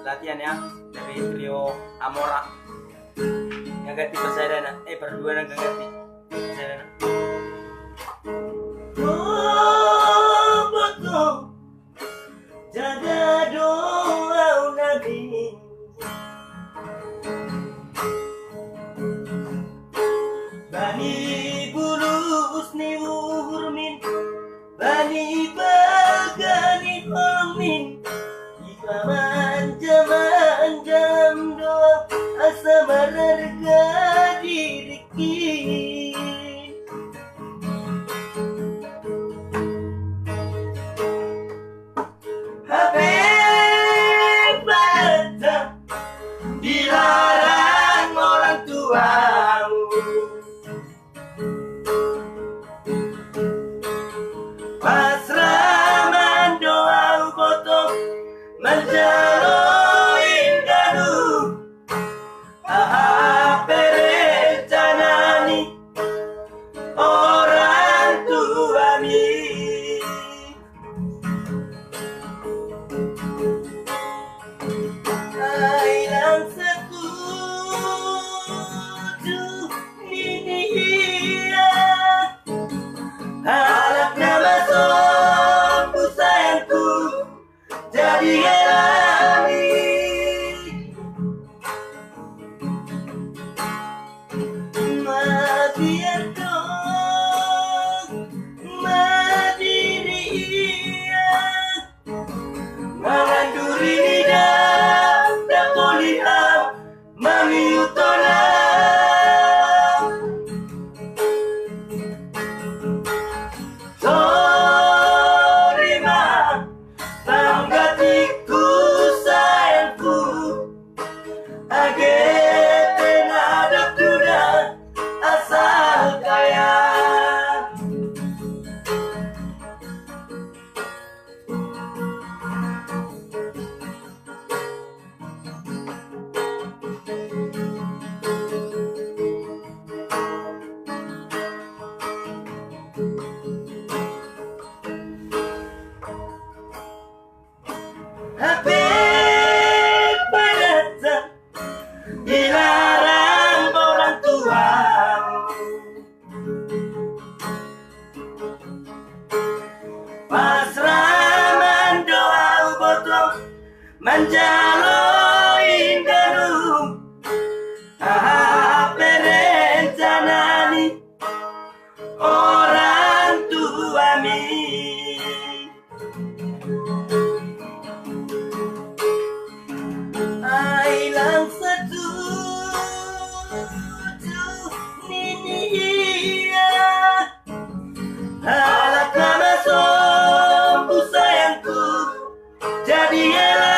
latihan ya dari trio Amora. Yang ganti Pasadana, berdua yang ganti Pasadana. Oh betul, jaga doa Nabi. Bani bulus ni hurmin, bani bagani hormin. Iklaman jam doa asa berharga dirikin. Habib Batam dilarang orang tuamu. Pasrah doa potong menjaloin kanu. Aha perencanani orang tua mi. Hilang setuju ini iya. Harap nama sompu sayangku jadi elani. Biar dong madiri iya. Menganduri lidah dapoliham mami utona. Sorry ma, panggatiku sayangku. Agete nada kuda asal kaya. Habib Batam dilarang orang tuamu. Pasrah mendoa botol menjaloin garum. Aha perencanani orang tua mi. Hilang setuju ini iya. Halak nama sompu sayangku jadi elani.